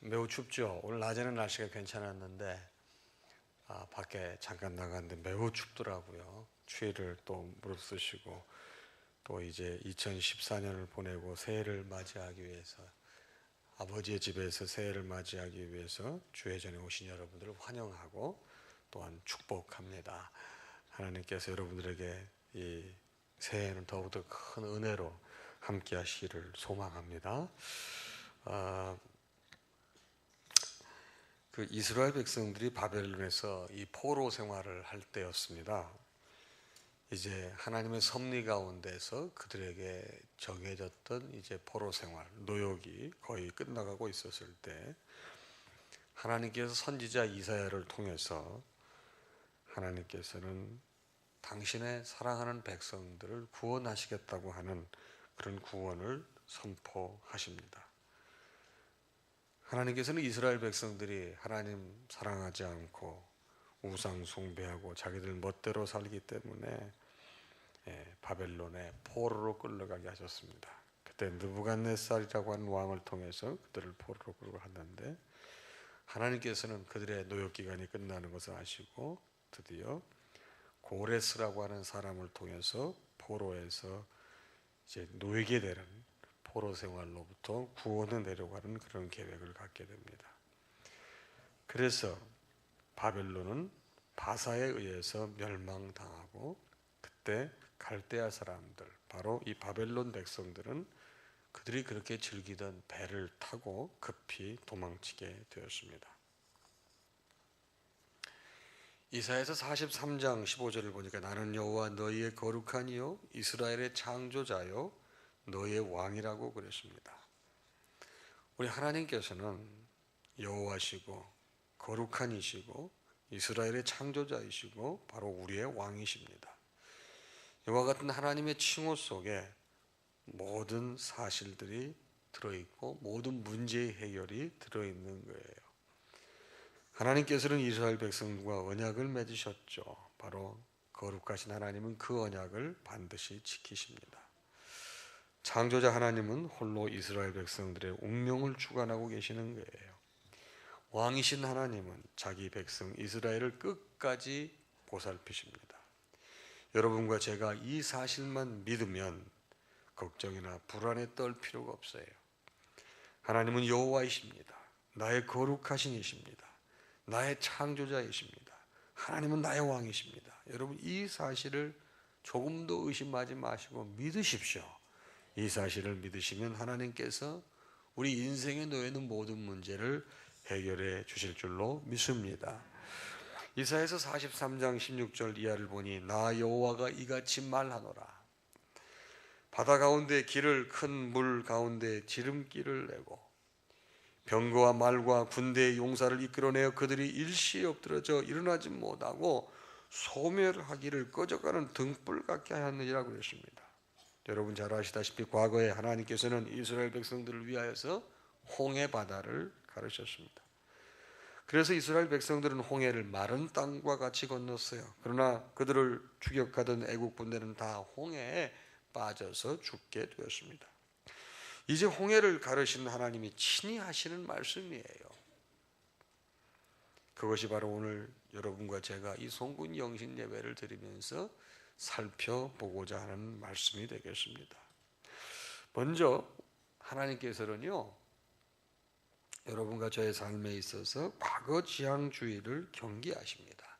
매우 춥죠. 오늘 낮에는 날씨가 괜찮았는데 밖에 잠깐 나갔는데 매우 춥더라고요. 추위를 또 무릅쓰시고 또 이제 2014년을 보내고 새해를 맞이하기 위해서 아버지의 집에서 새해를 맞이하기 위해서 주의 전에 오신 여러분들을 환영하고 또한 축복합니다. 하나님께서 여러분들에게 이 새해에는 더욱더 큰 은혜로 함께 하시기를 소망합니다. 그 이스라엘 백성들이 바벨론에서 이 포로 생활을 할 때였습니다. 이제 하나님의 섭리 가운데서 그들에게 정해졌던 이제 포로 생활, 노역이 거의 끝나가고 있었을 때 하나님께서 선지자 이사야를 통해서 하나님께서는 당신의 사랑하는 백성들을 구원하시겠다고 하는 그런 구원을 선포하십니다. 하나님께서는 이스라엘 백성들이 하나님 사랑하지 않고 우상 숭배하고 자기들 멋대로 살기 때문에 바벨론의 포로로 끌려가게 하셨습니다. 그때 느부갓네살이라고 하는 왕을 통해서 그들을 포로로 끌고 갔는데 하나님께서는 그들의 노역 기간이 끝나는 것을 아시고 드디어 고레스라고 하는 사람을 통해서 포로에서 이제 노예게 되는 포로 생활로부터 구원을 내려가는 그런 계획을 갖게 됩니다. 그래서 바벨론은 바사에 의해서 멸망당하고 그때 갈대아 사람들, 바로 이 바벨론 백성들은 그들이 그렇게 즐기던 배를 타고 급히 도망치게 되었습니다. 이사야서 43장 15절을 보니까 나는 여호와 너희의 거룩한 이요 이스라엘의 창조자요 너희의 왕이라고 그랬습니다. 우리 하나님께서는 여호와시고 거룩한 이시고 이스라엘의 창조자이시고 바로 우리의 왕이십니다. 이와 같은 하나님의 칭호 속에 모든 사실들이 들어있고 모든 문제의 해결이 들어있는 거예요. 하나님께서는 이스라엘 백성과 언약을 맺으셨죠. 바로 거룩하신 하나님은 그 언약을 반드시 지키십니다. 창조자 하나님은 홀로 이스라엘 백성들의 운명을 주관하고 계시는 거예요. 왕이신 하나님은 자기 백성 이스라엘을 끝까지 보살피십니다. 여러분과 제가 이 사실만 믿으면 걱정이나 불안에 떨 필요가 없어요. 하나님은 여호와이십니다. 나의 거룩하신 이십니다. 나의 창조자이십니다. 하나님은 나의 왕이십니다. 여러분 이 사실을 조금도 의심하지 마시고 믿으십시오. 이 사실을 믿으시면 하나님께서 우리 인생에 놓여있는 모든 문제를 해결해 주실 줄로 믿습니다. 이사야서 43장 16절 이하를 보니 나 여호와가 이같이 말하노라. 바다 가운데 길을 큰 물 가운데 지름길을 내고 병거와 말과 군대의 용사를 이끌어내어 그들이 일시에 엎드러져 일어나지 못하고 소멸하기를 꺼져가는 등불 같게 하였느니라고 그랬습니다. 여러분 잘 아시다시피 과거에 하나님께서는 이스라엘 백성들을 위하여서 홍해 바다를 가르쳤습니다. 그래서 이스라엘 백성들은 홍해를 마른 땅과 같이 건넜어요. 그러나 그들을 추격하던 애국 군대는 다 홍해에 빠져서 죽게 되었습니다. 이제 홍해를 가르신 하나님이 친히 하시는 말씀이에요. 그것이 바로 오늘 여러분과 제가 이 송군 영신 예배를 드리면서 살펴보고자 하는 말씀이 되겠습니다. 먼저 하나님께서는요, 여러분과 저의 삶에 있어서 과거 지향주의를 경계하십니다.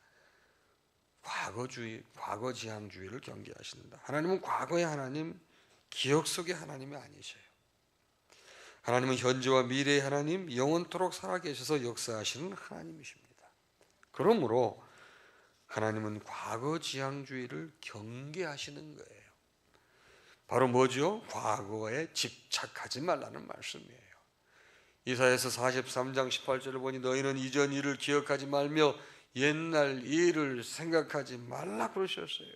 과거 지향주의를 경계하신다. 하나님은 과거의 하나님, 기억 속의 하나님이 아니셔요. 하나님은 현재와 미래의 하나님, 영원토록 살아계셔서 역사하시는 하나님이십니다. 그러므로 하나님은 과거 지향주의를 경계하시는 거예요. 바로 뭐죠? 과거에 집착하지 말라는 말씀이에요. 이사야서 43장 18절을 보니 너희는 이전 일을 기억하지 말며 옛날 일을 생각하지 말라 그러셨어요.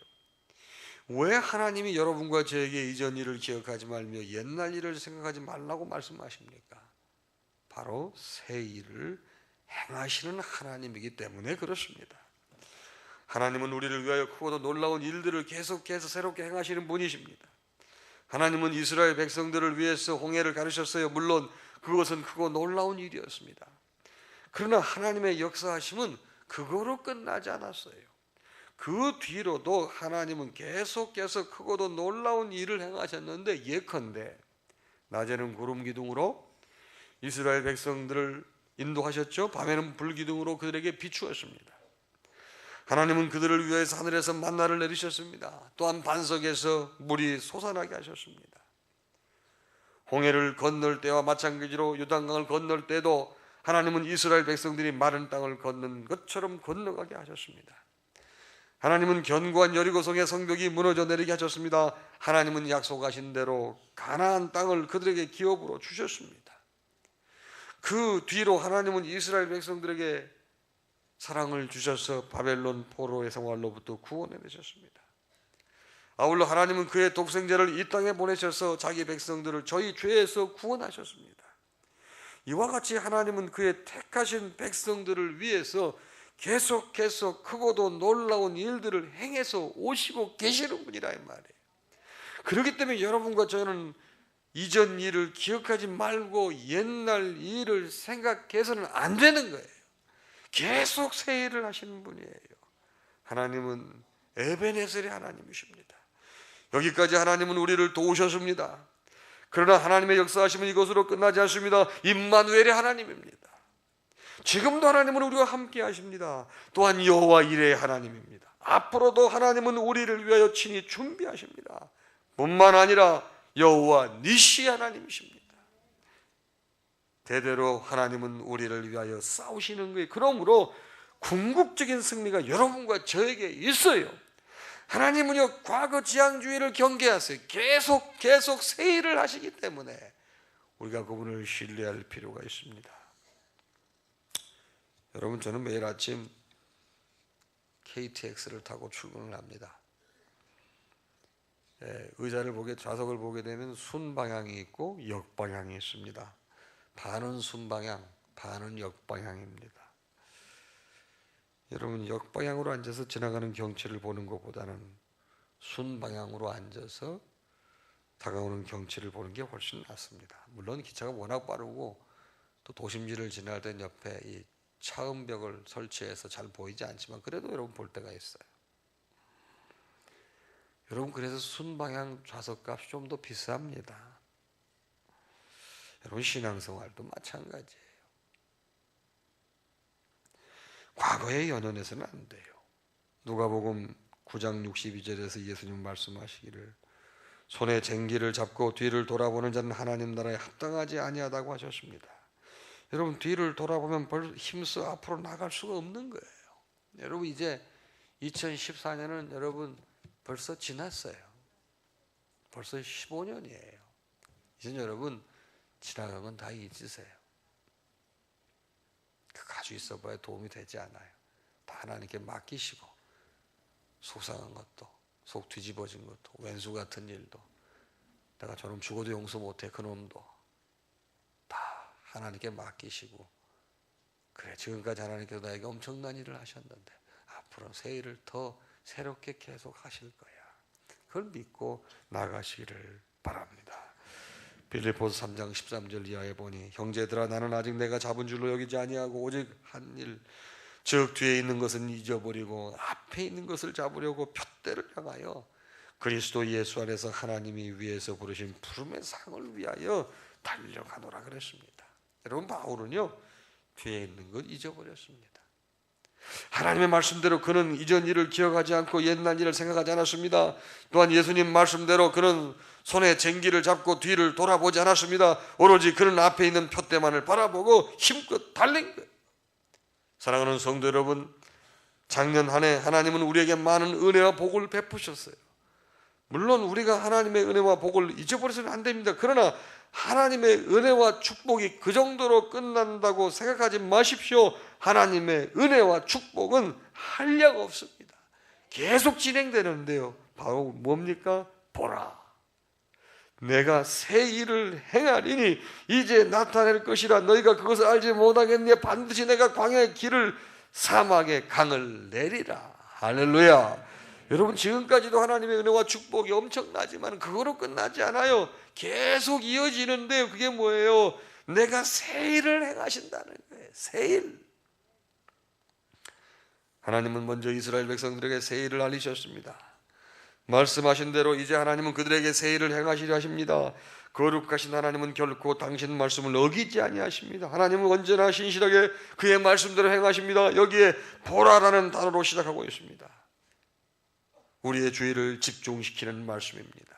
왜 하나님이 여러분과 저에게 이전 일을 기억하지 말며 옛날 일을 생각하지 말라고 말씀하십니까? 바로 새 일을 행하시는 하나님이기 때문에 그렇습니다. 하나님은 우리를 위하여 크고도 놀라운 일들을 계속해서 새롭게 행하시는 분이십니다. 하나님은 이스라엘 백성들을 위해서 홍해를 가르셨어요. 물론 그것은 크고 놀라운 일이었습니다. 그러나 하나님의 역사하심은 그거로 끝나지 않았어요. 그 뒤로도 하나님은 계속해서 크고도 놀라운 일을 행하셨는데, 예컨대 낮에는 구름 기둥으로 이스라엘 백성들을 인도하셨죠. 밤에는 불 기둥으로 그들에게 비추었습니다. 하나님은 그들을 위해서 하늘에서 만나를 내리셨습니다. 또한 반석에서 물이 솟아나게 하셨습니다. 홍해를 건널 때와 마찬가지로 요단강을 건널 때도 하나님은 이스라엘 백성들이 마른 땅을 걷는 것처럼 건너가게 하셨습니다. 하나님은 견고한 여리고성의 성벽이 무너져 내리게 하셨습니다. 하나님은 약속하신 대로 가나안 땅을 그들에게 기업으로 주셨습니다. 그 뒤로 하나님은 이스라엘 백성들에게 사랑을 주셔서 바벨론 포로의 생활로부터 구원해 내셨습니다. 아울러 하나님은 그의 독생자를 이 땅에 보내셔서 자기 백성들을 저희 죄에서 구원하셨습니다. 이와 같이 하나님은 그의 택하신 백성들을 위해서 계속 크고도 놀라운 일들을 행해서 오시고 계시는 분이라 이 말이에요. 그렇기 때문에 여러분과 저는 이전 일을 기억하지 말고 옛날 일을 생각해서는 안 되는 거예요. 계속 새 일을 하시는 분이에요. 하나님은 에베네셀의 하나님이십니다. 여기까지 하나님은 우리를 도우셨습니다. 그러나 하나님의 역사하심은 이것으로 끝나지 않습니다. 임마누엘의 하나님입니다. 지금도 하나님은 우리와 함께 하십니다. 또한 여호와 이레의 하나님입니다. 앞으로도 하나님은 우리를 위하여 친히 준비하십니다. 뿐만 아니라 여호와 니시 하나님이십니다. 대대로 하나님은 우리를 위하여 싸우시는 거예요. 그러므로 궁극적인 승리가 여러분과 저에게 있어요. 하나님은요, 과거 지향주의를 경계하세요. 계속 새 일을 하시기 때문에 우리가 그분을 신뢰할 필요가 있습니다. 여러분, 저는 매일 아침 KTX를 타고 출근을 합니다. 좌석을 보게 되면 순방향이 있고 역방향이 있습니다. 반은 순방향, 반은 역방향입니다. 여러분, 역방향으로 앉아서 지나가는 경치를 보는 것보다는 순방향으로 앉아서 다가오는 경치를 보는 게 훨씬 낫습니다. 물론 기차가 워낙 빠르고 또 도심지를 지날 땐 옆에 이 차음벽을 설치해서 잘 보이지 않지만 그래도 여러분 볼 때가 있어요. 여러분, 그래서 순방향 좌석값이 좀 더 비쌉니다. 여러분, 신앙생활도 마찬가지예요. 과거에 연연해서는 안 돼요. 누가복음 9장 62절에서 예수님 말씀하시기를 손에 쟁기를 잡고 뒤를 돌아보는 자는 하나님 나라에 합당하지 아니하다고 하셨습니다. 여러분, 뒤를 돌아보면 힘써 앞으로 나갈 수가 없는 거예요. 여러분, 이제 2014년은 여러분 벌써 지났어요. 벌써 15년이에요. 이제 여러분 지나간 건 다 잊으세요. 가지고 있어 봐야 도움이 되지 않아요. 다 하나님께 맡기시고 속상한 것도, 속 뒤집어진 것도, 왼수 같은 일도, 내가 저놈 죽어도 용서 못해 그놈도 다 하나님께 맡기시고, 그래 지금까지 하나님께서 나에게 엄청난 일을 하셨는데 앞으로 새 일을 더 새롭게 계속 하실 거야. 그걸 믿고 나가시기를 바랍니다. 빌립보서 3장 13절 이하에 보니 형제들아 나는 아직 내가 잡은 줄로 여기지 아니하고 오직 한 일 즉 뒤에 있는 것은 잊어버리고 앞에 있는 것을 잡으려고 푯대를 향하여 그리스도 예수 안에서 하나님이 위에서 부르신 부름의 상을 위하여 달려가노라 그랬습니다. 여러분, 바울은요 뒤에 있는 것 잊어버렸습니다. 하나님의 말씀대로 그는 이전 일을 기억하지 않고 옛날 일을 생각하지 않았습니다. 또한 예수님 말씀대로 그는 손에 쟁기를 잡고 뒤를 돌아보지 않았습니다. 오로지 그는 앞에 있는 푯대만을 바라보고 힘껏 달린 거예요. 사랑하는 성도 여러분, 작년 한 해 하나님은 우리에게 많은 은혜와 복을 베푸셨어요. 물론 우리가 하나님의 은혜와 복을 잊어버려서는 안 됩니다. 그러나 하나님의 은혜와 축복이 그 정도로 끝난다고 생각하지 마십시오. 하나님의 은혜와 축복은 한량 없습니다. 계속 진행되는데요. 바로 뭡니까? 보라, 내가 새 일을 행하리니 이제 나타낼 것이라 너희가 그것을 알지 못하겠니? 반드시 내가 광야의 길을 사막의 강을 내리라. 할렐루야. 여러분, 지금까지도 하나님의 은혜와 축복이 엄청나지만 그거로 끝나지 않아요. 계속 이어지는데 그게 뭐예요? 내가 새 일을 행하신다는 거예요. 새 일. 하나님은 먼저 이스라엘 백성들에게 새 일을 알리셨습니다. 말씀하신 대로 이제 하나님은 그들에게 새 일을 행하시려 하십니다. 거룩하신 하나님은 결코 당신 말씀을 어기지 아니하십니다. 하나님은 언제나 신실하게 그의 말씀대로 행하십니다. 여기에 보라라는 단어로 시작하고 있습니다. 우리의 주의를 집중시키는 말씀입니다.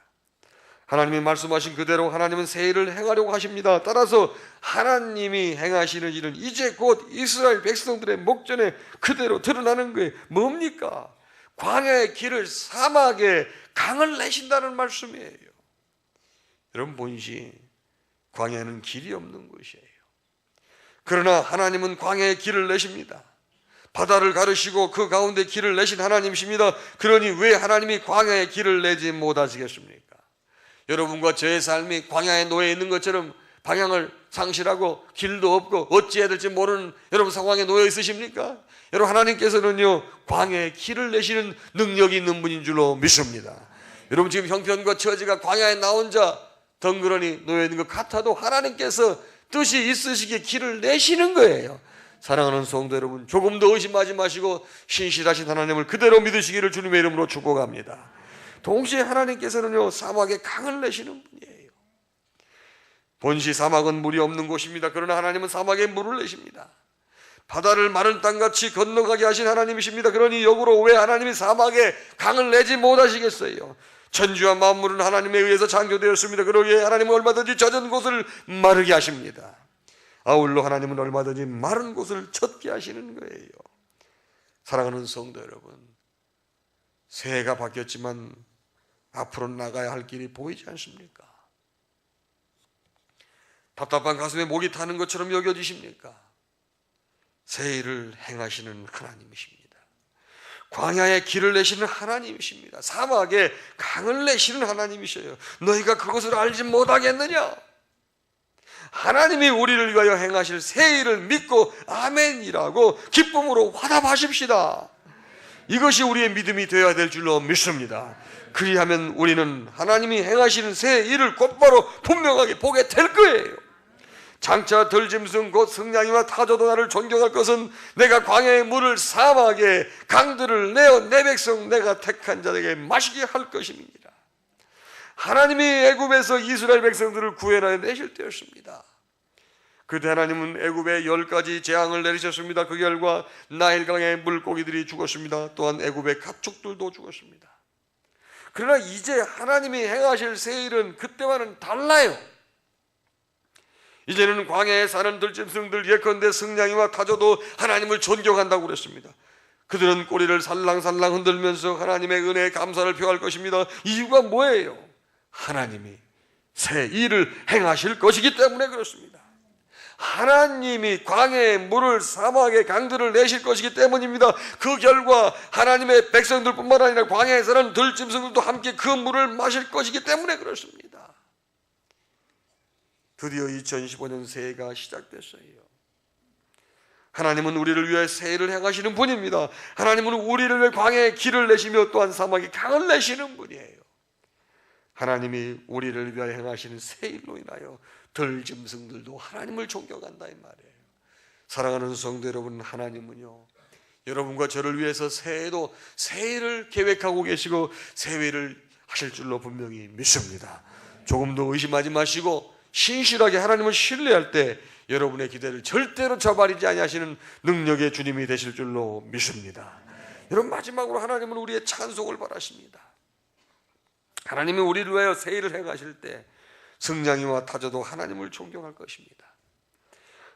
하나님이 말씀하신 그대로 하나님은 새 일을 행하려고 하십니다. 따라서 하나님이 행하시는 일은 이제 곧 이스라엘 백성들의 목전에 그대로 드러나는 거예요. 뭡니까? 광야의 길을 사막에 강을 내신다는 말씀이에요. 여러분, 본시 광야에는 길이 없는 곳이에요. 그러나 하나님은 광야의 길을 내십니다. 바다를 가르시고 그 가운데 길을 내신 하나님이십니다. 그러니 왜 하나님이 광야의 길을 내지 못하시겠습니까? 여러분과 저의 삶이 광야에 놓여 있는 것처럼 방향을 상실하고 길도 없고 어찌해야 될지 모르는 여러분 상황에 놓여 있으십니까? 여러분, 하나님께서는요 광야의 길을 내시는 능력이 있는 분인 줄로 믿습니다. 여러분, 지금 형편과 처지가 광야에 나 혼자 덩그러니 놓여 있는 것 같아도 하나님께서 뜻이 있으시기에 길을 내시는 거예요. 사랑하는 성도 여러분, 조금 더 의심하지 마시고 신실하신 하나님을 그대로 믿으시기를 주님의 이름으로 축복합니다. 동시에 하나님께서는요 사막에 강을 내시는 분이에요. 본시 사막은 물이 없는 곳입니다. 그러나 하나님은 사막에 물을 내십니다. 바다를 마른 땅같이 건너가게 하신 하나님이십니다. 그러니 역으로 왜 하나님이 사막에 강을 내지 못하시겠어요? 천지와 만물은 하나님에 의해서 창조되었습니다. 그러기에 하나님은 얼마든지 젖은 곳을 마르게 하십니다. 아울러 하나님은 얼마든지 마른 곳을 젖게 하시는 거예요. 사랑하는 성도 여러분, 새해가 바뀌었지만 앞으로 나가야 할 길이 보이지 않습니까? 답답한 가슴에 목이 타는 것처럼 여겨지십니까? 새 일을 행하시는 하나님이십니다. 광야에 길을 내시는 하나님이십니다. 사막에 강을 내시는 하나님이셔요. 너희가 그것을 알지 못하겠느냐? 하나님이 우리를 위하여 행하실 새 일을 믿고 아멘이라고 기쁨으로 화답하십시다. 이것이 우리의 믿음이 되어야 될 줄로 믿습니다. 그리하면 우리는 하나님이 행하시는 새 일을 곧바로 분명하게 보게 될 거예요. 장차 들짐승 곧 승냥이와 타조도 나를 존경할 것은 내가 광야의 물을 사막에 강들을 내어 내 백성 내가 택한 자에게 마시게 할 것입니다. 하나님이 애굽에서 이스라엘 백성들을 구해내 내실 때였습니다. 그때 하나님은 애굽에 10가지 재앙을 내리셨습니다. 그 결과 나일강의 물고기들이 죽었습니다. 또한 애굽의 가축들도 죽었습니다. 그러나 이제 하나님이 행하실 새 일은 그때와는 달라요. 이제는 광야에 사는 들짐승들 예컨대 승냥이와 타조도 하나님을 존경한다고 그랬습니다. 그들은 꼬리를 살랑살랑 흔들면서 하나님의 은혜에 감사를 표할 것입니다. 이유가 뭐예요? 하나님이 새 일을 행하실 것이기 때문에 그렇습니다. 하나님이 광야의 물을 사막의 강들을 내실 것이기 때문입니다. 그 결과 하나님의 백성들뿐만 아니라 광야에 사는 들짐승들도 함께 그 물을 마실 것이기 때문에 그렇습니다. 드디어 2015년 새해가 시작됐어요. 하나님은 우리를 위해 새해를 행하시는 분입니다. 하나님은 우리를 위해 광야의 길을 내시며 또한 사막에 강을 내시는 분이에요. 하나님이 우리를 위하여 행하시는 새 일로 인하여 들짐승들도 하나님을 존경한다 이 말이에요. 사랑하는 성도 여러분, 하나님은요 여러분과 저를 위해서 새해도 새 일을 계획하고 계시고 새 일을 하실 줄로 분명히 믿습니다. 조금 더 의심하지 마시고 신실하게 하나님을 신뢰할 때 여러분의 기대를 절대로 저버리지 아니하시는 능력의 주님이 되실 줄로 믿습니다. 여러분, 마지막으로 하나님은 우리의 찬송을 바라십니다. 하나님이 우리를 위하여 새 일을 행하실 때 승냥이와 타조도 하나님을 존경할 것입니다.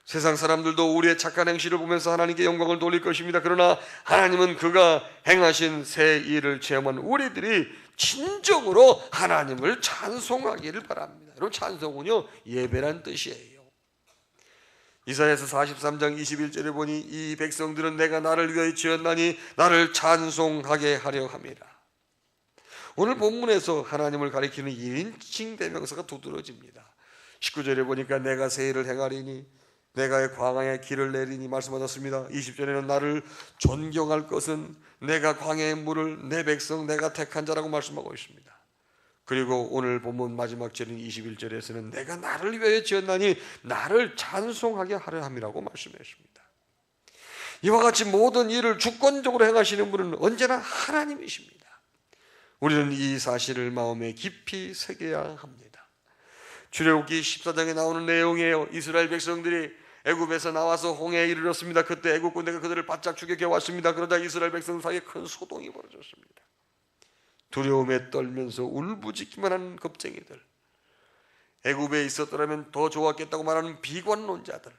세상 사람들도 우리의 착한 행실을 보면서 하나님께 영광을 돌릴 것입니다. 그러나 하나님은 그가 행하신 새 일을 체험한 우리들이 진정으로 하나님을 찬송하기를 바랍니다. 여러분, 찬송은요 예배란 뜻이에요. 이사야서 43장 21절에 보니 이 백성들은 내가 나를 위하여 지었나니 나를 찬송하게 하려 함이라. 오늘 본문에서 하나님을 가리키는 1인칭 대명사가 두드러집니다. 19절에 보니까 내가 새 일을 행하리니 내가 광야에 길을 내리니 말씀하셨습니다. 20절에는 나를 존경할 것은 내가 광야의 물을 내 백성 내가 택한 자라고 말씀하고 있습니다. 그리고 오늘 본문 마지막 절인 21절에서는 내가 나를 위하여 지었나니 나를 찬송하게 하려 함이라고 말씀했습니다. 이와 같이 모든 일을 주권적으로 행하시는 분은 언제나 하나님이십니다. 우리는 이 사실을 마음에 깊이 새겨야 합니다. 출애굽기 14장에 나오는 내용이에요. 이스라엘 백성들이 애굽에서 나와서 홍해에 이르렀습니다. 그때 애굽 군대가 그들을 바짝 추격해 왔습니다. 그러자 이스라엘 백성 사이에 큰 소동이 벌어졌습니다. 두려움에 떨면서 울부짖기만 하는 겁쟁이들, 애굽에 있었더라면 더 좋았겠다고 말하는 비관론자들,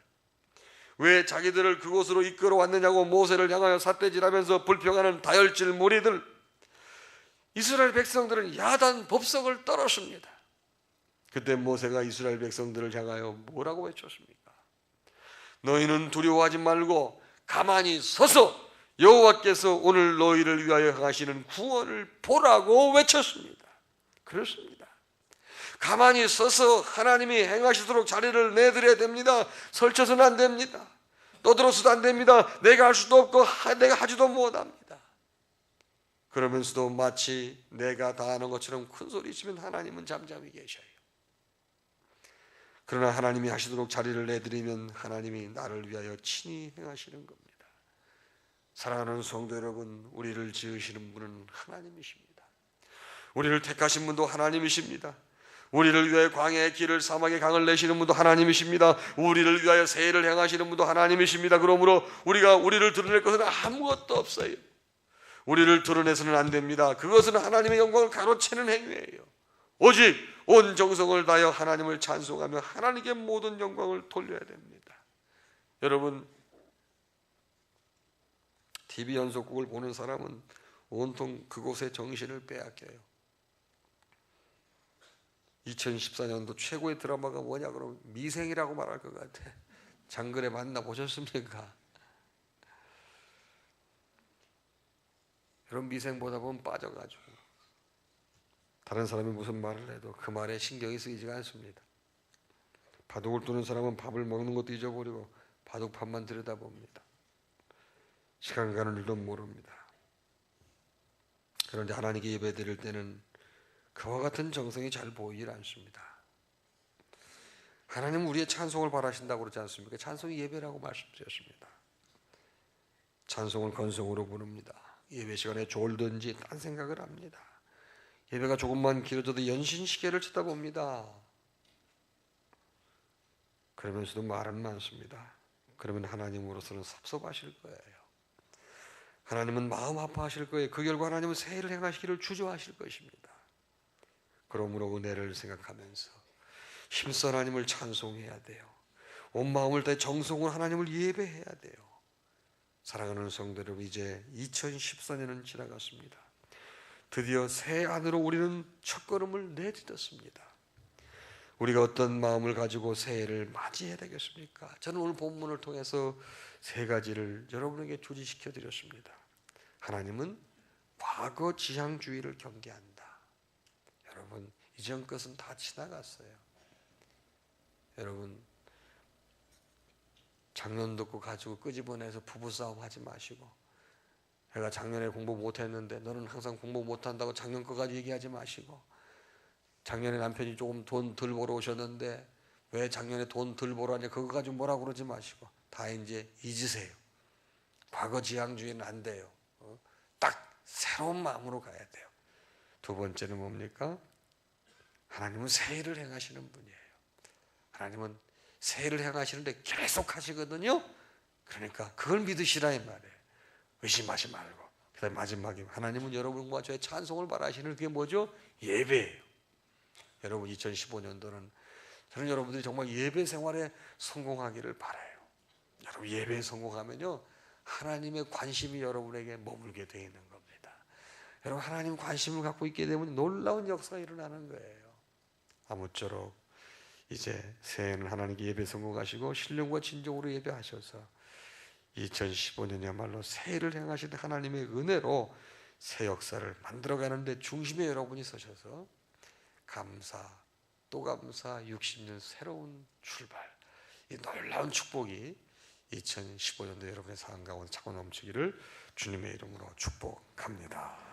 왜 자기들을 그곳으로 이끌어 왔느냐고 모세를 향하여 삿대질하면서 불평하는 다혈질 무리들, 이스라엘 백성들은 야단 법석을 떨었습니다. 그때 모세가 이스라엘 백성들을 향하여 뭐라고 외쳤습니까? 너희는 두려워하지 말고 가만히 서서 여호와께서 오늘 너희를 위하여 행하시는 구원을 보라고 외쳤습니다. 그렇습니다. 가만히 서서 하나님이 행하시도록 자리를 내드려야 됩니다. 설쳐서는 안 됩니다. 떠들어서도 안 됩니다. 내가 할 수도 없고 내가 하지도 못합니다. 그러면서도 마치 내가 다 아는 것처럼 큰 소리 치면 하나님은 잠잠히 계셔요. 그러나 하나님이 하시도록 자리를 내드리면 하나님이 나를 위하여 친히 행하시는 겁니다. 사랑하는 성도 여러분, 우리를 지으시는 분은 하나님이십니다. 우리를 택하신 분도 하나님이십니다. 우리를 위하여 광야의 길을 사막의 강을 내시는 분도 하나님이십니다. 우리를 위하여 세일을 행하시는 분도 하나님이십니다. 그러므로 우리가 우리를 드러낼 것은 아무것도 없어요. 우리를 드러내서는 안 됩니다. 그것은 하나님의 영광을 가로채는 행위예요. 오직 온 정성을 다하여 하나님을 찬송하며 하나님께 모든 영광을 돌려야 됩니다. 여러분, TV 연속극을 보는 사람은 온통 그곳의 정신을 빼앗겨요. 2014년도 최고의 드라마가 뭐냐 그러면 미생이라고 말할 것 같아. 장글에 만나보셨습니까? 여러분, 미생 보다 보면 빠져가지고 다른 사람이 무슨 말을 해도 그 말에 신경이 쓰이지가 않습니다. 바둑을 두는 사람은 밥을 먹는 것도 잊어버리고 바둑판만 들여다봅니다. 시간 가는 줄도 모릅니다. 그런데 하나님께 예배드릴 때는 그와 같은 정성이 잘 보이질 않습니다. 하나님은 우리의 찬송을 바라신다고 그러지 않습니까? 찬송이 예배라고 말씀드렸습니다. 찬송을 건성으로 부릅니다. 예배 시간에 졸든지 딴 생각을 합니다. 예배가 조금만 길어져도 연신시계를 쳐다봅니다. 그러면서도 말은 많습니다. 그러면 하나님으로서는 섭섭하실 거예요. 하나님은 마음 아파하실 거예요. 그 결과 하나님은 새 일을 행하시기를 주저하실 것입니다. 그러므로 은혜를 생각하면서 힘써 하나님을 찬송해야 돼요. 온 마음을 다해 정성으로 하나님을 예배해야 돼요. 사랑하는 성도 여러분, 이제 2014년은 지나갔습니다. 드디어 새 안으로 우리는 첫걸음을 내딛었습니다. 우리가 어떤 마음을 가지고 새해를 맞이해야 되겠습니까? 저는 오늘 본문을 통해서 세 가지를 여러분에게 조지시켜 드렸습니다. 하나님은 과거 지향주의를 경계한다. 여러분, 이전 것은 다 지나갔어요. 여러분, 작년 듣고 가지고 끄집어내서 부부싸움 하지 마시고, 내가 작년에 공부 못했는데 너는 항상 공부 못한다고 작년 거 가지고 얘기하지 마시고, 작년에 남편이 조금 돈 덜 벌어오셨는데 왜 작년에 돈 덜 벌어왔냐 그거 가지고 뭐라고 그러지 마시고 다 이제 잊으세요. 과거 지향주의는 안 돼요. 딱 새로운 마음으로 가야 돼요. 두 번째는 뭡니까? 하나님은 새 일을 행하시는 분이에요. 하나님은 새 일을 행하시는데 계속 하시거든요. 그러니까 그걸 믿으시라 이 말이에요. 의심하지 말고. 그 다음에 마지막에 하나님은 여러분과 저의 찬송을 바라시는 그게 뭐죠? 예배예요. 여러분, 2015년도는 저는 여러분들이 정말 예배 생활에 성공하기를 바라요. 여러분, 예배에 성공하면요 하나님의 관심이 여러분에게 머물게 되어 있는 겁니다. 여러분, 하나님 관심을 갖고 있게 되면 놀라운 역사가 일어나는 거예요. 아무쪼록 이제 새해는 하나님께 예배 성공하시고 신령과 진정으로 예배하셔서 2015년이야말로 새해를 행하시는 하나님의 은혜로 새 역사를 만들어가는 데 중심에 여러분이 서셔서 감사 또 감사 60년 새로운 출발, 이 놀라운 축복이 2015년도 여러분의 삶 가운데 차고 넘치기를 주님의 이름으로 축복합니다.